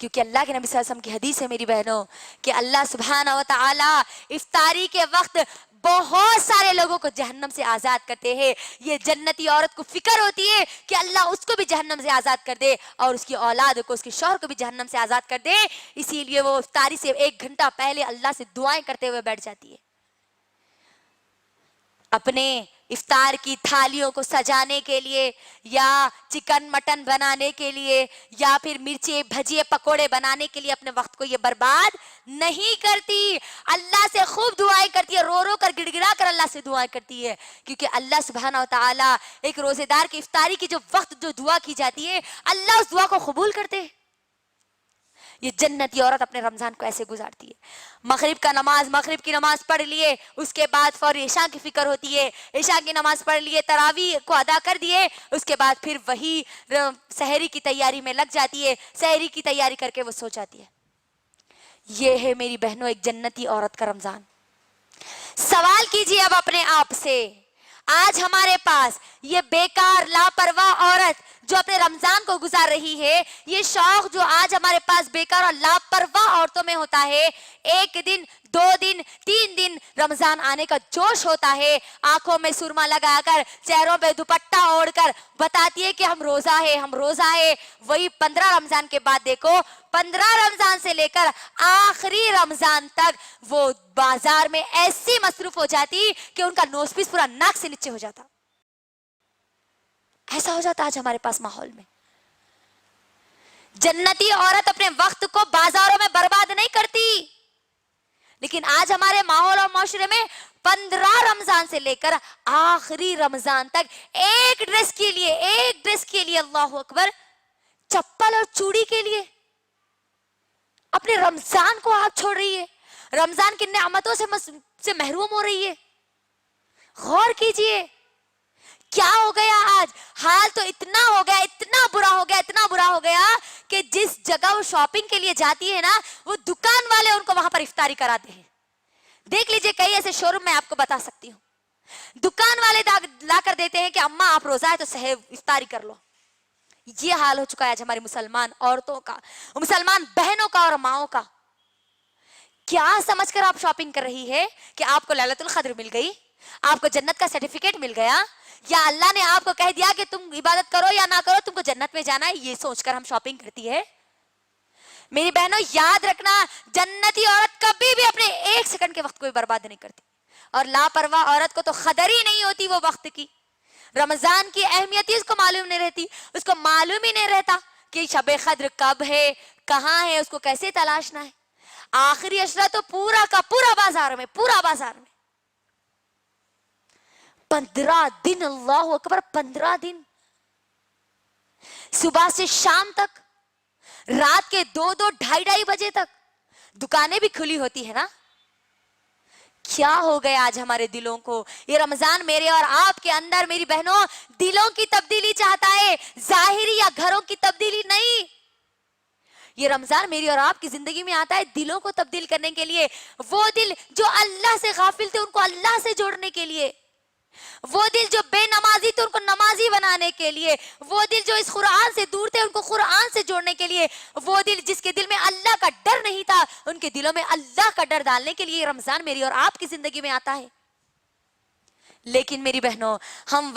کیونکہ اللہ کے نبی صلی اللہ علیہ وسلم کی حدیث ہے میری بہنوں کہ اللہ سبحانہ و تعالی افطاری کے وقت بہت سارے لوگوں کو جہنم سے آزاد کرتے ہیں. یہ جنتی عورت کو فکر ہوتی ہے کہ اللہ اس کو بھی جہنم سے آزاد کر دے اور اس کی اولاد کو، اس کے شوہر کو بھی جہنم سے آزاد کر دے. اسی لیے وہ افطاری سے 1 گھنٹہ پہلے اللہ سے دعائیں کرتے ہوئے بیٹھ جاتی ہے، اپنے افطار کی تھالیوں کو سجانے کے لیے یا چکن مٹن بنانے کے لیے یا پھر مرچی بھجیے پکوڑے بنانے کے لیے اپنے وقت کو یہ برباد نہیں کرتی. اللہ سے خوب دعائیں کرتی ہے، رو رو کر گڑ گڑا کر اللہ سے دعائیں کرتی ہے. کیونکہ اللہ سبحانہ و تعالی ایک روزے دار کی افطاری کی جو وقت جو دعا کی جاتی ہے اللہ اس دعا کو قبول کرتے ہیں. یہ جنتی عورت اپنے رمضان کو ایسے گزارتی ہے. مغرب کی نماز پڑھ لیے، اس کے بعد فوری عشاء کی فکر ہوتی ہے، عشاء کی نماز پڑھ لیے، تراویح کو ادا کر دیے، اس کے بعد پھر وہی سحری کی تیاری میں لگ جاتی ہے، سحری کی تیاری کر کے وہ سو جاتی ہے. یہ ہے میری بہنوں ایک جنتی عورت کا رمضان. سوال کیجئے اب اپنے آپ سے، آج ہمارے پاس یہ بیکار لاپرواہ عورت جو اپنے رمضان کو گزار رہی ہے، یہ شوق جو آج ہمارے پاس بیکار اور لاپرواہ عورتوں میں ہوتا ہے، 1 دن 2 دن 3 دن رمضان آنے کا جوش ہوتا ہے، آنکھوں میں سرما لگا کر، چہروں پہ دوپٹہ اوڑھ کر بتاتی ہے کہ ہم روزہ ہے. وہی 15 رمضان کے بعد دیکھو، 15 رمضان سے لے کر آخری رمضان تک وہ بازار میں ایسی مصروف ہو جاتی کہ ان کا نوز پیس پورا ناک سے نیچے ہو جاتا. ایسا ہو جاتا آج ہمارے پاس ماحول میں. جنتی عورت اپنے وقت کو بازاروں میں برباد نہیں کرتی، لیکن آج ہمارے ماحول اور معاشرے میں 15 رمضان سے لے کر آخری رمضان تک ایک ڈریس کے لیے اللہ اکبر، چپل اور چوڑی کے لیے اپنے رمضان کو آپ چھوڑ رہی ہے، رمضان کی نعمتوں سے محروم ہو رہی ہے. غور کیجئے کیا ہو گیا آج. حال تو اتنا ہو گیا، اتنا برا ہو گیا کہ جس جگہ وہ شاپنگ کے لیے جاتی ہے نا، وہ دکان والے ان کو وہاں پر افطاری کراتے ہیں. دیکھ لیجئے کئی ایسے شو روم میں آپ کو بتا سکتی ہوں، دکان والے لا کر دیتے ہیں کہ اماں آپ روزہ ہے تو سحر افطاری کر لو. یہ حال ہو چکا ہے آج ہماری مسلمان عورتوں کا، مسلمان بہنوں کا اور ماؤں کا. کیا سمجھ کر آپ شاپنگ کر رہی ہے کہ آپ کو لیلۃ القدر مل گئی، آپ کو جنت کا سرٹیفکیٹ مل گیا، یا اللہ نے آپ کو کہہ دیا کہ تم عبادت کرو یا نہ کرو تم کو جنت میں جانا ہے، یہ سوچ کر ہم شاپنگ کرتی ہے. میری بہنوں یاد رکھنا، جنتی عورت کبھی بھی اپنے 1 سیکنڈ کے وقت کو برباد نہیں کرتی، اور لاپرواہ عورت کو تو قدر ہی نہیں ہوتی وہ وقت کی. رمضان کی اہمیت ہی اس کو معلوم نہیں رہتی، اس کو معلوم ہی نہیں رہتا کہ شب قدر کب ہے، کہاں ہے، اس کو کیسے تلاشنا ہے. آخری عشرہ تو پورا کا پورا بازار میں 15 دن، اللہ اکبر، 15 دن، صبح سے شام تک، رات کے 2 ڈھائی بجے تک دکانیں بھی کھلی ہوتی ہے نا. کیا ہو گیا آج ہمارے دلوں کو. یہ رمضان میرے اور آپ کے اندر میری بہنوں دلوں کی تبدیلی چاہتا ہے، ظاہری یا گھروں کی تبدیلی نہیں. یہ رمضان میری اور آپ کی زندگی میں آتا ہے دلوں کو تبدیل کرنے کے لیے. وہ دل جو اللہ سے غافل تھے ان کو اللہ سے جوڑنے کے لیے، وہ دل جو بے نمازی تھے ان کو نمازی بنانے کے لیے، وہ دل جو اس قرآن سے دور تھے ان کو قرآن سے جوڑنے کے لیے، وہ دل جس کے دل میں اللہ کا ڈر نہیں تھا ان کے دلوں میں اللہ کا ڈر ڈالنے کے لیے یہ رمضان میری اور آپ کی زندگی میں آتا ہے. لیکن میری بہنوں ہم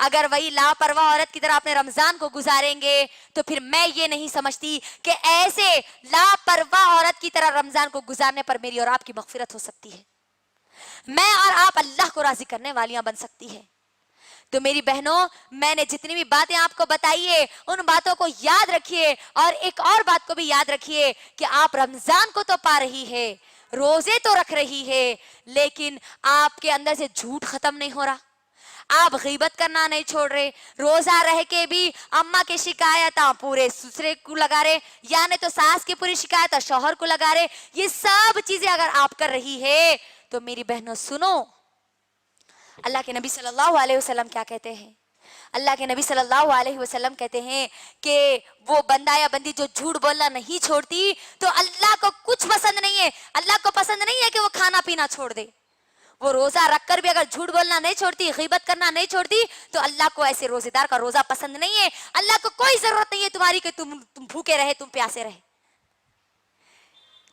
اگر وہی لاپرواہ عورت کی طرح اپنے رمضان کو گزاریں گے تو پھر میں یہ نہیں سمجھتی کہ ایسے لاپرواہ عورت کی طرح رمضان کو گزارنے پر میری اور آپ کی مغفرت ہو سکتی ہے، میں اور آپ اللہ کو راضی کرنے والیاں بن سکتی ہے. تو میری بہنوں میں نے جتنی بھی باتیں آپ کو بتائی ہے ان باتوں کو یاد رکھیے، اور ایک اور بات کو بھی یاد رکھیے کہ آپ رمضان کو تو پا رہی ہے، روزے تو رکھ رہی ہے، لیکن آپ کے اندر سے جھوٹ ختم نہیں ہو رہا، آپ غیبت کرنا نہیں چھوڑ رہے، روزہ رہ کے بھی اماں کی شکایت پورے سسرے کو لگا رہے، یا نہیں تو ساس کی پوری شکایت شوہر کو لگا رہے. یہ سب چیزیں اگر آپ کر رہی ہے تو میری بہنوں سنو، اللہ کے نبی صلی اللہ علیہ وسلم کیا کہتے ہیں. اللہ کے نبی صلی اللہ علیہ وسلم کہتے ہیں کہ وہ بندہ یا بندی جو جھوٹ بولنا نہیں چھوڑتی تو اللہ کو کچھ پسند نہیں ہے. اللہ کو پسند نہیں ہے کہ وہ کھانا پینا چھوڑ دے. وہ روزہ رکھ کر بھی اگر جھوٹ بولنا نہیں چھوڑتی، غیبت کرنا نہیں چھوڑتی، تو اللہ کو ایسے روزے دار کا روزہ پسند نہیں ہے. اللہ کو کوئی ضرورت نہیں ہے تمہاری کہ تم بھوکے رہے، تم پیاسے رہے.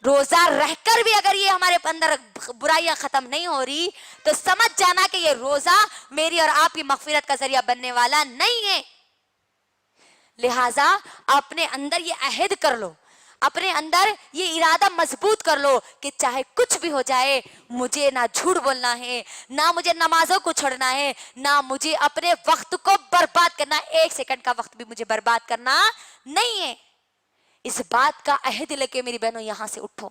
روزہ رہ کر بھی اگر یہ ہمارے اندر برائیاں ختم نہیں ہو رہی تو سمجھ جانا کہ یہ روزہ میری اور آپ کی مغفرت کا ذریعہ بننے والا نہیں ہے. لہٰذا اپنے اندر یہ عہد کر لو, اپنے اندر یہ ارادہ مضبوط کر لو کہ چاہے کچھ بھی ہو جائے مجھے نہ جھوٹ بولنا ہے, نہ مجھے نمازوں کو چھوڑنا ہے, نہ مجھے اپنے وقت کو برباد کرنا, 1 سیکنڈ کا وقت بھی مجھے برباد کرنا نہیں ہے. اس بات کا عہد لے کے میری بہنوں یہاں سے اٹھو,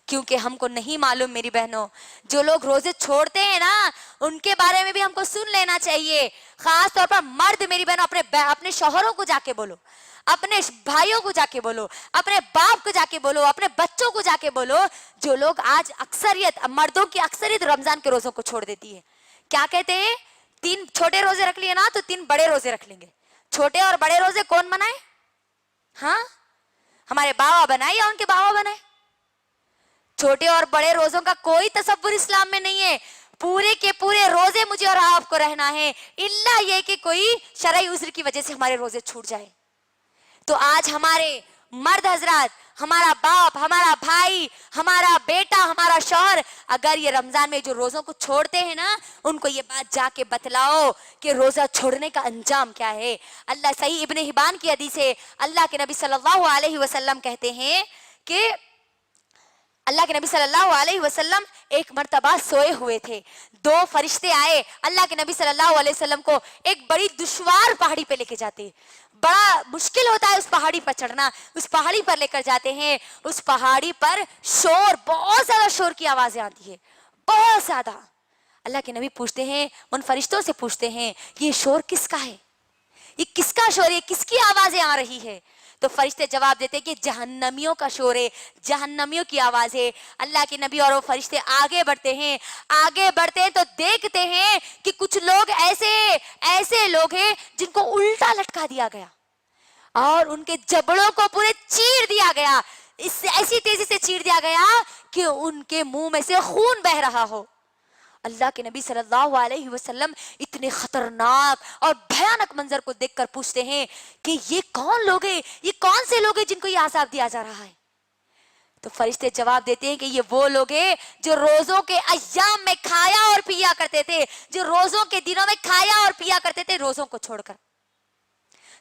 کیونکہ ہم کو نہیں معلوم میری بہنوں, جو لوگ روزے چھوڑتے ہیں نا ان کے بارے میں بھی ہم کو سن لینا چاہیے. خاص طور پر مرد میری بہنوں اپنے شوہروں کو جا کے بولو, اپنے بھائیوں کو جا کے بولو, اپنے باپ کو جا کے بولو, اپنے بچوں کو جا کے بولو. جو لوگ آج اکثریت, مردوں کی اکثریت رمضان کے روزوں کو چھوڑ دیتی ہے. کیا کہتے ہیں, 3 چھوٹے روزے رکھ لیے نا تو 3 بڑے روزے رکھ لیں گے. چھوٹے اور بڑے روزے کون منائے؟ ہاں, ہمارے بابا بنائے یا ان کے بابا بنائے؟ چھوٹے اور بڑے روزوں کا کوئی تصور اسلام میں نہیں ہے. پورے کے پورے روزے مجھے اور آپ کو رہنا ہے, الا یہ کہ کوئی شرعی عذر کی وجہ سے ہمارے روزے چھوٹ جائے. تو آج ہمارے مرد حضرات, ہمارا باپ, ہمارا بھائی, ہمارا بیٹا, ہمارا شوہر اگر یہ رمضان میں جو روزوں کو چھوڑتے ہیں نا ان کو یہ بات جا کے بتلاؤ کہ روزہ چھوڑنے کا انجام کیا ہے. اللہ, صحیح ابن حبان کی حدیث ہے, اللہ کے نبی صلی اللہ علیہ وسلم کہتے ہیں کہ اللہ کے نبی صلی اللہ علیہ وسلم ایک مرتبہ سوئے ہوئے تھے. 2 فرشتے آئے, اللہ کے نبی صلی اللہ علیہ وسلم کو ایک بڑی دشوار پہاڑی پہ لے کے جاتے. بڑا مشکل ہوتا ہے اس پہاڑی پر چڑھنا, اس پہاڑی پر لے کر جاتے ہیں. اس پہاڑی پر شور, بہت زیادہ شور کی آوازیں آتی ہے, بہت زیادہ. اللہ کے نبی پوچھتے ہیں, ان فرشتوں سے پوچھتے ہیں یہ شور کس کا ہے, یہ کس کا شور ہے, کس کی آوازیں آ رہی ہے؟ تو فرشتے جواب دیتے کہ جہنمیوں کا شور ہے, جہنمیوں کی آواز ہے. اللہ کے نبی اور وہ فرشتے آگے بڑھتے ہیں, آگے بڑھتے ہیں تو دیکھتے ہیں کہ کچھ لوگ ایسے لوگ ہیں جن کو الٹا لٹکا دیا گیا اور ان کے جبڑوں کو پورے چیر دیا گیا, اس سے ایسی تیزی سے چیر دیا گیا کہ ان کے منہ میں سے خون بہ رہا ہو. اللہ کے نبی صلی اللہ علیہ وسلم اتنے خطرناک اور بھیانک منظر کو دیکھ کر پوچھتے ہیں کہ یہ کون لوگ ہیں, یہ کون سے لوگ ہیں جن کو یہ عذاب دیا جا رہا ہے؟ تو فرشتے جواب دیتے ہیں کہ یہ وہ لوگ ہیں جو روزوں کے ایام میں کھایا اور پیا کرتے تھے, جو روزوں کے دنوں میں کھایا اور پیا کرتے تھے روزوں کو چھوڑ کر.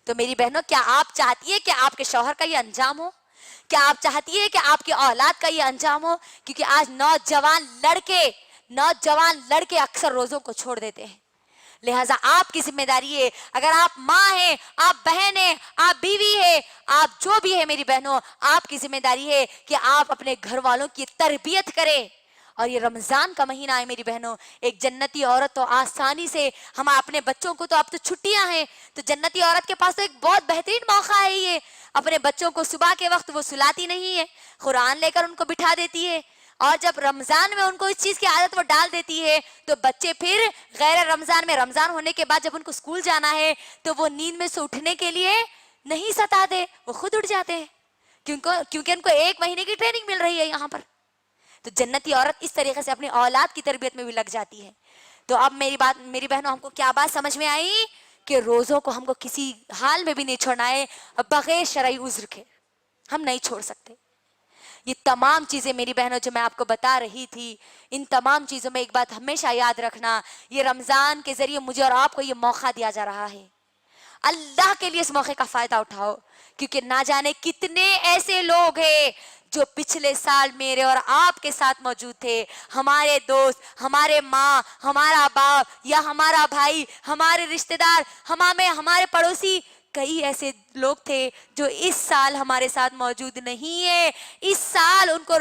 تو میری بہنوں, کیا آپ چاہتی ہے کہ آپ کے شوہر کا یہ انجام ہو؟ کیا آپ چاہتی ہے کہ آپ کی اولاد کا یہ انجام ہو؟ کیونکہ آج نوجوان لڑکے اکثر روزوں کو چھوڑ دیتے ہیں. لہٰذا آپ کی ذمہ داری ہے, اگر آپ ماں ہیں, آپ بہن ہیں, آپ بیوی ہے, آپ جو بھی ہے میری بہنوں, آپ کی ذمہ داری ہے کہ آپ اپنے گھر والوں کی تربیت کریں. اور یہ رمضان کا مہینہ ہے میری بہنوں, ایک جنتی عورت تو آسانی سے, ہم اپنے بچوں کو تو اب تو چھٹیاں ہیں, تو جنتی عورت کے پاس تو ایک بہت بہترین موقع ہے یہ. اپنے بچوں کو صبح کے وقت وہ سلاتی نہیں ہے, قرآن لے کر ان کو بٹھا دیتی ہے, اور جب رمضان میں ان کو اس چیز کی عادت وہ ڈال دیتی ہے تو بچے پھر غیر رمضان میں, رمضان ہونے کے بعد جب ان کو اسکول جانا ہے تو وہ نیند میں سے اٹھنے کے لیے نہیں ستا دے, وہ خود اٹھ جاتے ہیں, کیونکہ ان کو 1 مہینے کی ٹریننگ مل رہی ہے یہاں پر. تو جنتی عورت اس طریقے سے اپنی اولاد کی تربیت میں بھی لگ جاتی ہے. تو اب میری بہنوں, ہم کو کیا بات سمجھ میں آئی کہ روزوں کو ہم کو کسی حال میں بھی نہیں چھوڑنا ہے بغیر شرعی عذر کے, ہم نہیں چھوڑ سکتے. یہ تمام چیزیں میری بہنوں جو میں آپ کو بتا رہی تھی, ان تمام چیزوں میں ایک بات ہمیشہ یاد رکھنا, یہ رمضان کے ذریعے مجھے اور آپ کو یہ موقع دیا جا رہا ہے. اللہ کے لیے اس موقع کا فائدہ اٹھاؤ, کیونکہ نہ جانے کتنے ایسے لوگ ہیں جو پچھلے سال میرے اور آپ کے ساتھ موجود تھے, ہمارے دوست, ہمارے ماں, ہمارا باپ یا ہمارا بھائی, ہمارے رشتہ دار, ہمارے پڑوسی, کئی ایسے لوگ تھے جو اس سال ہمارے ساتھ موجود نہیں ہے. اس سال ان کو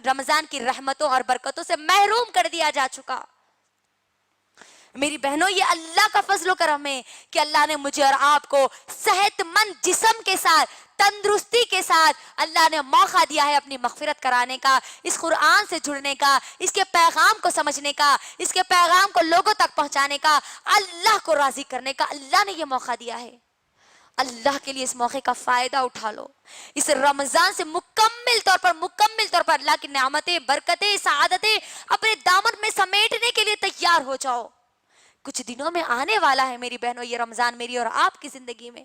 رمضان کی رحمتوں اور برکتوں سے محروم کر دیا جا چکا. میری بہنوں, یہ اللہ کا فضل و کرم ہے کہ اللہ نے مجھے اور آپ کو صحت مند جسم کے ساتھ, تندرستی کے ساتھ اللہ نے موقع دیا ہے اپنی مغفرت کرانے کا, اس قرآن سے جڑنے کا, اس کے پیغام کو سمجھنے کا, اس کے پیغام کو لوگوں تک پہنچانے کا, اللہ کو راضی کرنے کا. اللہ نے یہ موقع دیا ہے. اللہ کے لیے اس موقع کا فائدہ اٹھا لو. اس رمضان سے مکمل طور پر اللہ کی نعمتیں, برکتیں, سعادتیں اپنے دامن میں سمیٹنے کے لیے تیار ہو جاؤ. کچھ دنوں میں آنے والا ہے میری بہنوں یہ رمضان, میری اور آپ کی زندگی میں.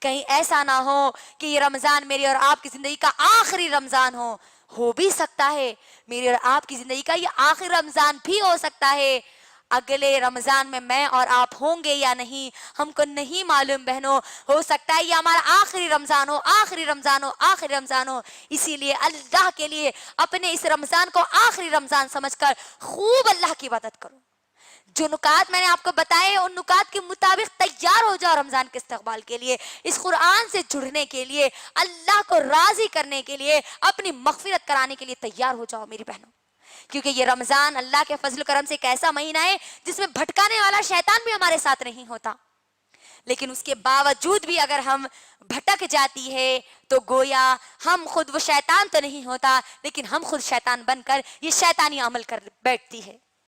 کہیں ایسا نہ ہو کہ یہ رمضان میری اور آپ کی زندگی کا آخری رمضان ہو بھی سکتا ہے میری اور آپ کی زندگی کا یہ آخری رمضان بھی ہو سکتا ہے. اگلے رمضان میں اور آپ ہوں گے یا نہیں ہم کو نہیں معلوم بہنوں. ہو سکتا ہے یہ ہمارا آخری رمضان ہو، آخری رمضان ہو، آخری رمضان ہو. اسی لیے اللہ کے لیے اپنے اس رمضان کو آخری رمضان سمجھ کر خوب اللہ کی عبادت کرو. جو نکات میں نے آپ کو بتائے ان نکات کے مطابق تیار ہو جاؤ رمضان کے استقبال کے لیے، اس قرآن سے جڑنے کے لیے، اللہ کو راضی کرنے کے لیے، اپنی مغفرت کرانے کے لیے تیار ہو جاؤ میری بہنوں. کیونکہ یہ رمضان اللہ کے فضل و کرم سے ایک ایسا مہینہ ہے جس میں بھٹکانے والا شیطان بھی ہمارے ساتھ نہیں ہوتا. لیکن اس کے باوجود بھی اگر ہم بھٹک جاتی ہے تو گویا ہم خود، وہ شیطان تو نہیں ہوتا لیکن ہم خود شیطان بن کر یہ شیطانی عمل کر بیٹھتی ہے.